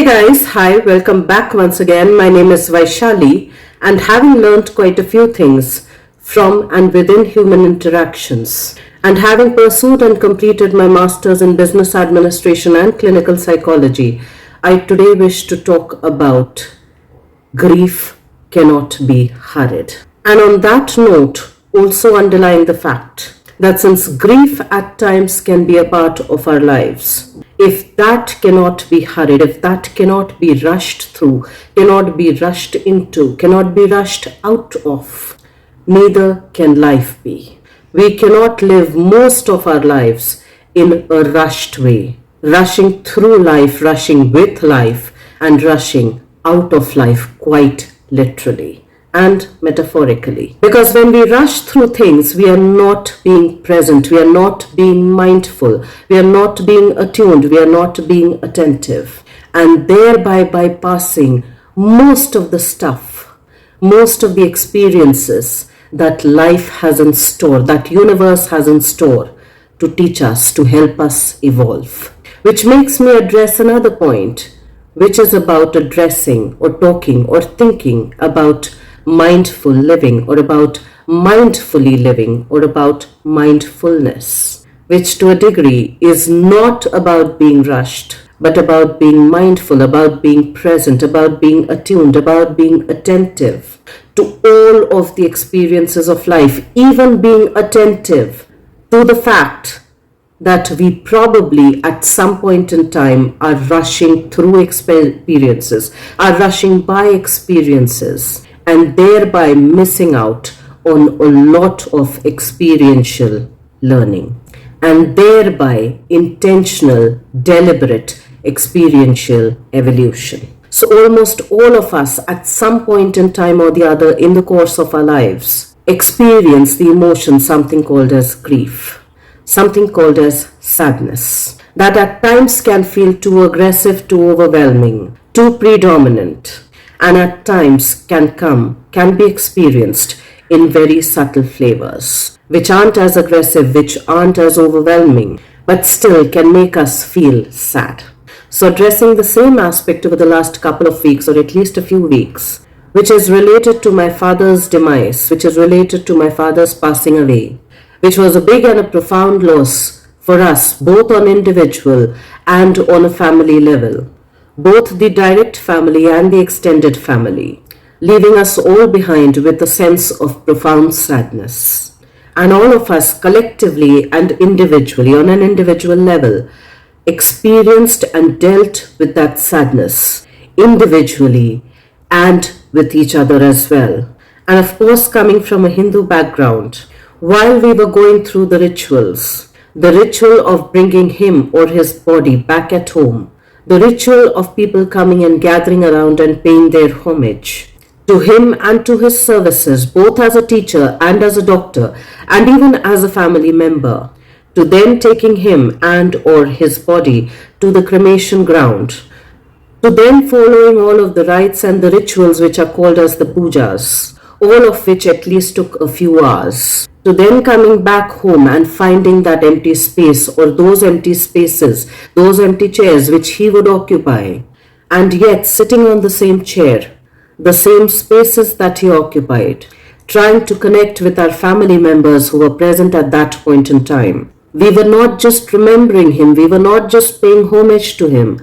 Hey guys, hi, welcome back once again. My name is Vaishali, and having learned quite a few things from and within human interactions, and having pursued and completed my master's in business administration and clinical psychology, I today wish to talk about grief cannot be hurried. And on that note, also underlying the fact that since grief at times can be a part of our lives, if that cannot be hurried, if that cannot be rushed through, cannot be rushed into, cannot be rushed out of, neither can life be. We cannot live most of our lives in a rushed way, rushing through life, rushing with life, and rushing out of life quite literally and metaphorically. Because when we rush through things, we are not being present, we are not being mindful, we are not being attuned, we are not being attentive, and thereby bypassing most of the stuff, most of the experiences that life has in store, that universe has in store to teach us, to help us evolve. Which makes me address another point, which is about addressing or talking or thinking about mindful living, or about mindfully living, or about mindfulness, which to a degree is not about being rushed, but about being mindful, about being present, about being attuned, about being attentive to all of the experiences of life, even being attentive to the fact that we probably at some point in time are rushing through experiences, are rushing by experiences, and thereby missing out on a lot of experiential learning, and thereby intentional, deliberate experiential evolution. So almost all of us at some point in time or the other in the course of our lives experience the emotion, something called as grief, something called as sadness, that at times can feel too aggressive, too overwhelming, too predominant, and at times can be experienced in very subtle flavors, which aren't as aggressive, which aren't as overwhelming, but still can make us feel sad. So addressing the same aspect over the last couple of weeks, or at least a few weeks, which is related to my father's demise, which is related to my father's passing away, which was a big and a profound loss for us, both on individual and on a family level, both the direct family and the extended family, leaving us all behind with a sense of profound sadness. And all of us collectively and individually, on an individual level, experienced and dealt with that sadness individually and with each other as well. And of course, coming from a Hindu background, while we were going through the ritual of bringing him or his body back at home, the ritual of people coming and gathering around and paying their homage to him and to his services, both as a teacher and as a doctor, and even as a family member, to then taking him and or his body to the cremation ground, to then following all of the rites and the rituals which are called as the pujas, all of which at least took a few hours, to then coming back home and finding that empty space, or those empty spaces, those empty chairs which he would occupy, and yet sitting on the same chair, the same spaces that he occupied, trying to connect with our family members who were present at that point in time. We were not just remembering him, we were not just paying homage to him,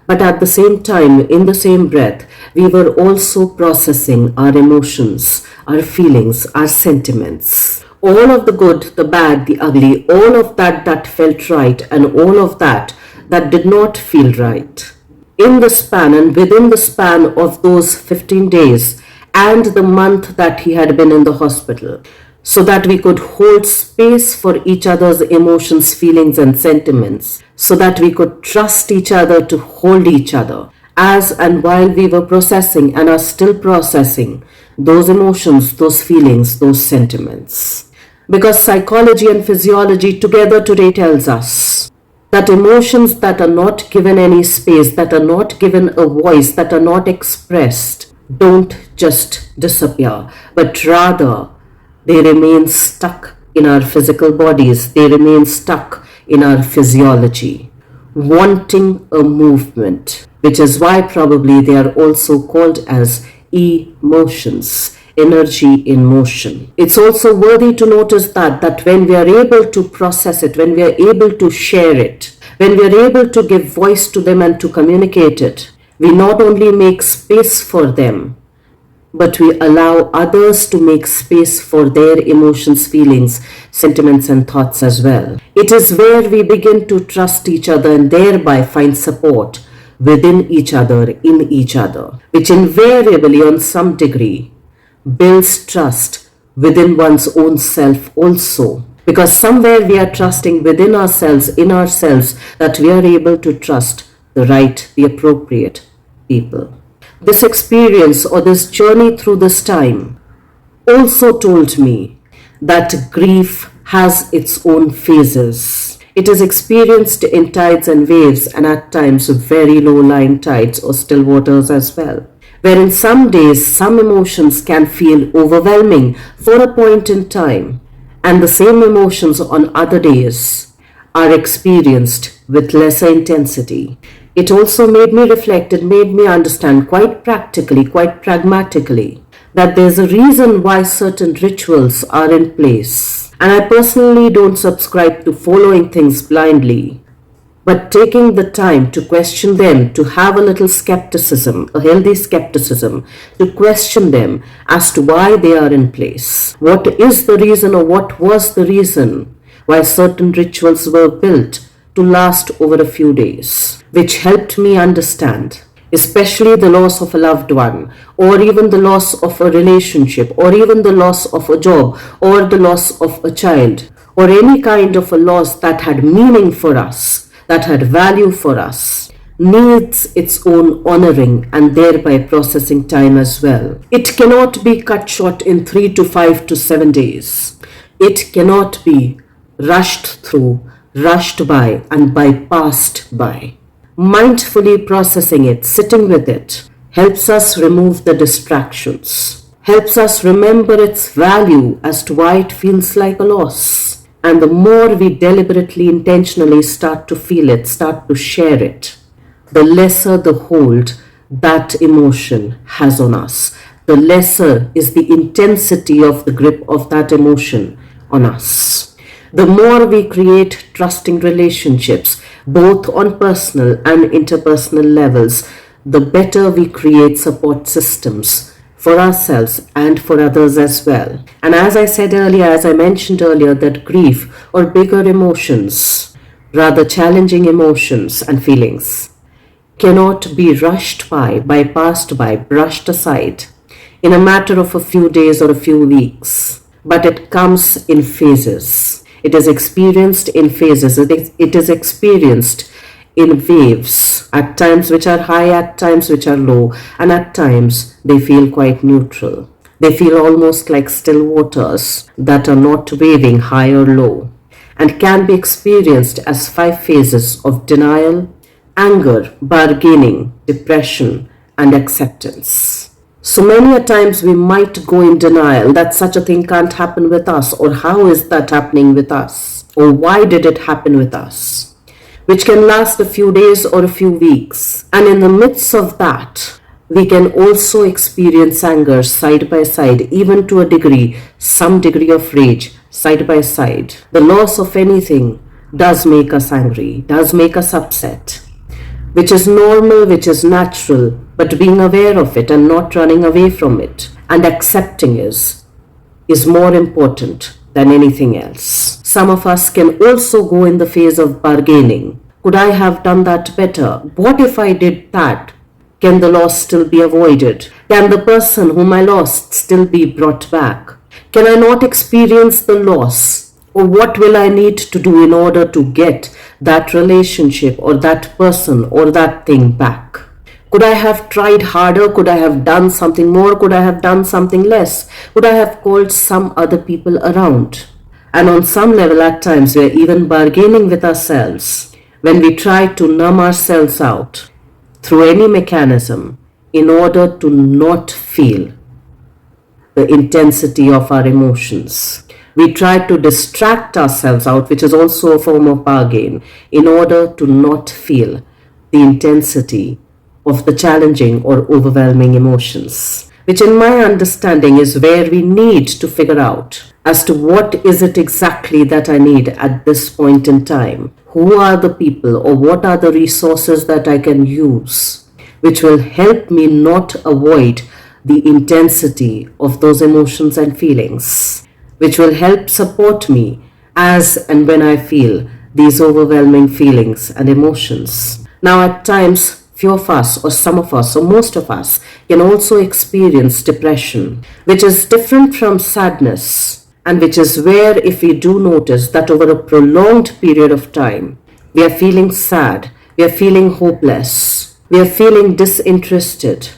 but at the same time, in the same breath, we were also processing our emotions, our feelings, our sentiments. All of the good, the bad, the ugly, all of that felt right, and all of that did not feel right. In the span and within the span of those 15 days and the month that he had been in the hospital, so that we could hold space for each other's emotions, feelings, and sentiments, so that we could trust each other to hold each other as and while we were processing and are still processing those emotions, those feelings, those sentiments. Because psychology and physiology together today tells us that emotions that are not given any space, that are not given a voice, that are not expressed, don't just disappear, but rather they remain stuck in our physical bodies, they remain stuck in our physiology, wanting a movement, which is why probably they are also called as emotions, energy in motion. It's also worthy to notice that when we are able to process it, when we are able to share it, when we are able to give voice to them and to communicate it, we not only make space for them, but we allow others to make space for their emotions, feelings, sentiments, and thoughts as well. It is where we begin to trust each other and thereby find support within each other, in each other, which invariably, on some degree, builds trust within one's own self also. Because somewhere we are trusting within ourselves, in ourselves, that we are able to trust the right, the appropriate people. This experience or this journey through this time also told me that grief has its own phases. It is experienced in tides and waves, and at times very low-lying tides or still waters as well, wherein some days some emotions can feel overwhelming for a point in time, and the same emotions on other days are experienced with lesser intensity. It also made me reflect, it made me understand quite practically, quite pragmatically, that there's a reason why certain rituals are in place. And I personally don't subscribe to following things blindly, but taking the time to question them, to have a little skepticism, a healthy skepticism, to question them as to why they are in place. What is the reason, or what was the reason why certain rituals were built to last over a few days, which helped me understand, especially the loss of a loved one, or even the loss of a relationship, or even the loss of a job, or the loss of a child, or any kind of a loss that had meaning for us, that had value for us, needs its own honoring and thereby processing time as well. It cannot be cut short in 3 to 5 to 7 days. It cannot be rushed through, rushed by, and bypassed by. Mindfully processing it, sitting with it, helps us remove the distractions, helps us remember its value as to why it feels like a loss. And the more we deliberately, intentionally start to feel it, start to share it, the lesser the hold that emotion has on us, the lesser is the intensity of the grip of that emotion on us. The more we create trusting relationships, both on personal and interpersonal levels, the better we create support systems for ourselves and for others as well. And as I said earlier, as I mentioned earlier, that grief or bigger emotions, rather challenging emotions and feelings, cannot be rushed by, bypassed by, brushed aside in a matter of a few days or a few weeks, but it comes in phases. It is experienced in phases. It is experienced in waves, at times which are high, at times which are low, and at times they feel quite neutral. They feel almost like still waters that are not waving high or low, and can be experienced as 5 phases of denial, anger, bargaining, depression, and acceptance. So many a times we might go in denial that such a thing can't happen with us, or how is that happening with us, or why did it happen with us, which can last a few days or a few weeks. And in the midst of that, we can also experience anger side by side, even to a degree, some degree of rage side by side. The loss of anything does make us angry, does make us upset, which is normal, which is natural, but being aware of it and not running away from it and accepting is more important than anything else. Some of us can also go in the phase of bargaining. Could I have done that better? What if I did that? Can the loss still be avoided? Can the person whom I lost still be brought back? Can I not experience the loss? Or what will I need to do in order to get that relationship or that person or that thing back? Could I have tried harder? Could I have done something more? Could I have done something less? Could I have called some other people around? And on some level, at times, we're even bargaining with ourselves when we try to numb ourselves out through any mechanism in order to not feel the intensity of our emotions. We try to distract ourselves out, which is also a form of bargain, in order to not feel the intensity of the challenging or overwhelming emotions, which in my understanding is where we need to figure out as to what is it exactly that I need at this point in time. Who are the people or what are the resources that I can use which will help me not avoid the intensity of those emotions and feelings, which will help support me as and when I feel these overwhelming feelings and emotions. Now, at times, few of us, or some of us, or most of us, can also experience depression, which is different from sadness, and which is where, if we do notice that over a prolonged period of time, we are feeling sad, we are feeling hopeless, we are feeling disinterested,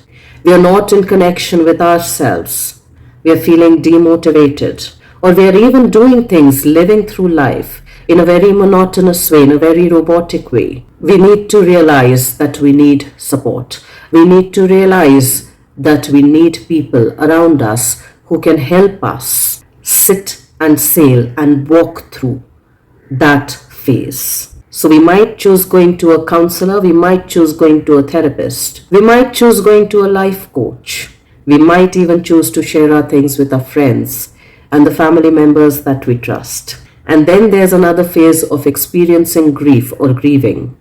we are not in connection with ourselves, we are feeling demotivated, or we are even doing things, living through life in a very monotonous way, in a very robotic way. We need to realize that we need support. We need to realize that we need people around us who can help us sit and sail and walk through that phase. So we might choose going to a counselor, we might choose going to a therapist, we might choose going to a life coach, we might even choose to share our things with our friends and the family members that we trust. And then there's another phase of experiencing grief or grieving,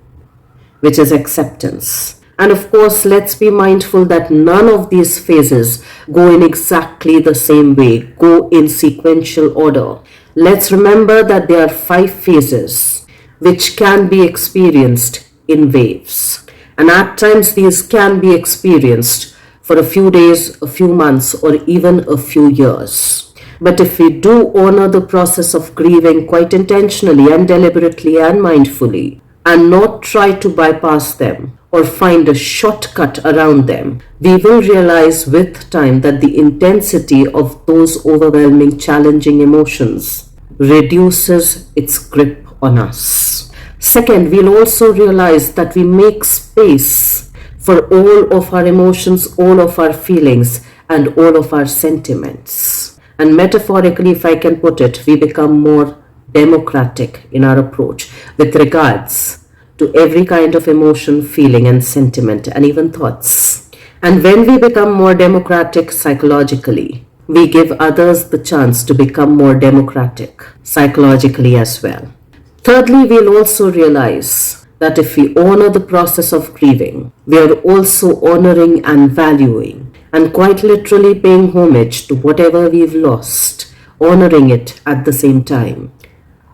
which is acceptance. And of course, let's be mindful that none of these phases go in exactly the same way, go in sequential order. Let's remember that there are 5 phases which can be experienced in waves. And at times these can be experienced for a few days, a few months, or even a few years. But if we do honor the process of grieving quite intentionally and deliberately and mindfully, and not try to bypass them or find a shortcut around them, we will realize with time that the intensity of those overwhelming, challenging emotions reduces its grip on us. Second, we'll also realize that we make space for all of our emotions, all of our feelings, and all of our sentiments. And metaphorically, if I can put it, we become more democratic in our approach with regards to every kind of emotion, feeling, and sentiment, and even thoughts. And when we become more democratic psychologically, we give others the chance to become more democratic psychologically as well. Thirdly, we'll also realize that if we honor the process of grieving, we are also honoring and valuing and quite literally paying homage to whatever we've lost, honoring it at the same time.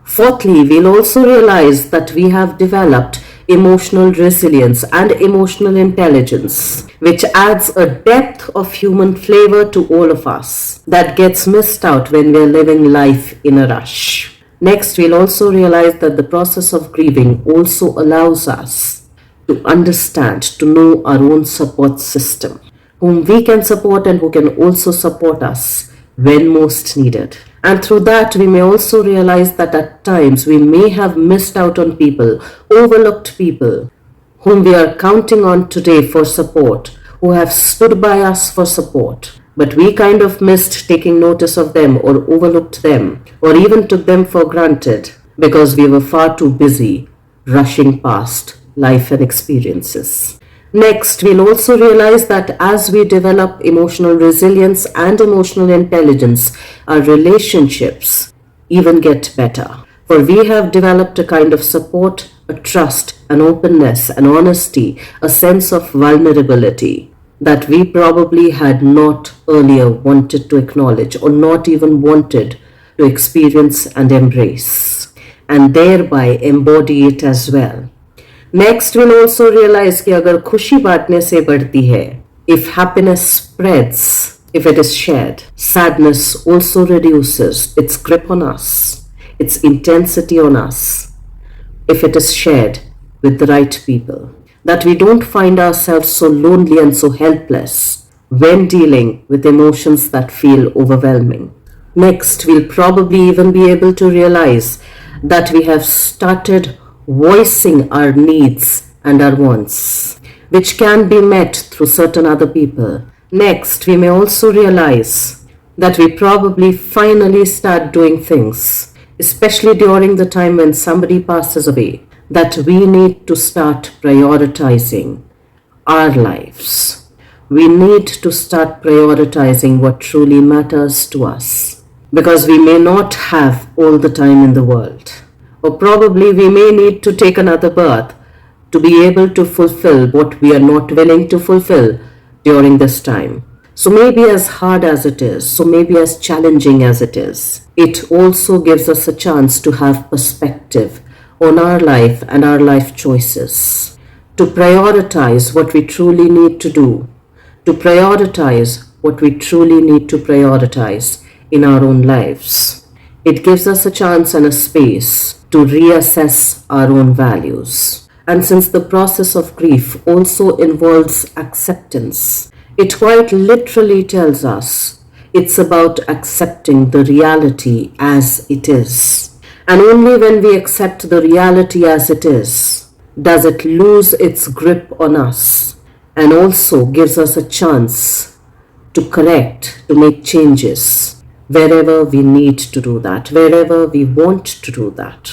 Fourthly, we'll also realize that we have developed emotional resilience and emotional intelligence, which adds a depth of human flavor to all of us that gets missed out when we're living life in a rush. Next, we'll also realize that the process of grieving also allows us to understand, to know our own support system, whom we can support and who can also support us when most needed. And through that, we may also realize that at times we may have missed out on people, overlooked people, whom we are counting on today for support, who have stood by us for support. But we kind of missed taking notice of them or overlooked them or even took them for granted because we were far too busy rushing past life and experiences. Next, we'll also realize that as we develop emotional resilience and emotional intelligence, our relationships even get better. For we have developed a kind of support, a trust, an openness, an honesty, a sense of vulnerability that we probably had not earlier wanted to acknowledge or not even wanted to experience and embrace, and thereby embody it as well. Next, we'll also realize कि अगर खुशी बांटने से बढ़ती है, if happiness spreads, if it is shared, sadness also reduces its grip on us, its intensity on us, if it is shared with the right people. That we don't find ourselves so lonely and so helpless when dealing with emotions that feel overwhelming. Next, we'll probably even be able to realize that we have started voicing our needs and our wants, which can be met through certain other people. Next, we may also realize that we probably finally start doing things, especially during the time when somebody passes away, that we need to start prioritizing our lives. We need to start prioritizing what truly matters to us, because we may not have all the time in the world, or probably we may need to take another birth to be able to fulfill what we are not willing to fulfill during this time. So maybe as hard as it is, so maybe as challenging as it also gives us a chance to have perspective on our life and our life choices, to prioritize what we truly need to do, to prioritize what we truly need to prioritize in our own lives. It gives us a chance and a space to reassess our own values. And since the process of grief also involves acceptance, it quite literally tells us it's about accepting the reality as it is. And only when we accept the reality as it is, does it lose its grip on us, and also gives us a chance to correct, to make changes wherever we need to do that, wherever we want to do that.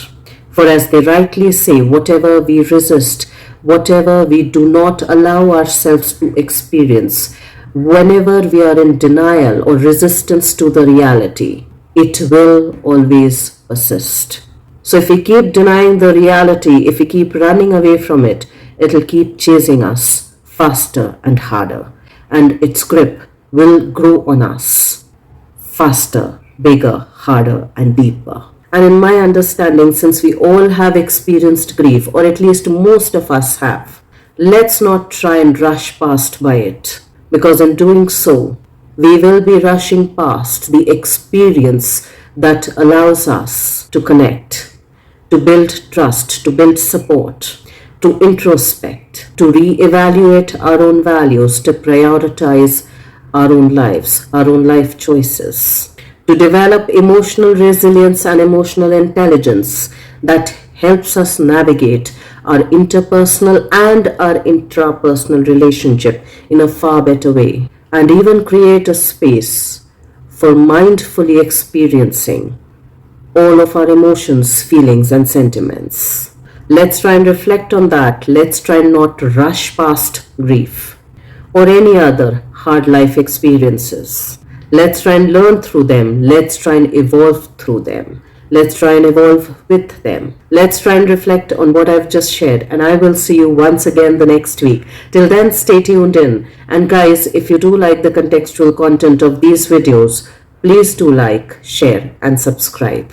For as they rightly say, whatever we resist, whatever we do not allow ourselves to experience, whenever we are in denial or resistance to the reality, it will always persist. So if we keep denying the reality, if we keep running away from it, it'll keep chasing us faster and harder, and its grip will grow on us faster, bigger, harder, and deeper. And in my understanding, since we all have experienced grief, or at least most of us have, let's not try and rush past by it, because in doing so, we will be rushing past the experience that allows us to connect, to build trust, to build support, to introspect, to reevaluate our own values, to prioritize our own lives, our own life choices, to develop emotional resilience and emotional intelligence that helps us navigate our interpersonal and our intrapersonal relationship in a far better way, and even create a space for mindfully experiencing all of our emotions, feelings, and sentiments. Let's try and reflect on that. Let's try not to rush past grief or any other hard life experiences. Let's try and learn through them. Let's try and evolve through them. Let's try and evolve with them. Let's try and reflect on what I've just shared, and I will see you once again the next week. Till then, stay tuned in. And guys, if you do like the contextual content of these videos, please do like, share, and subscribe.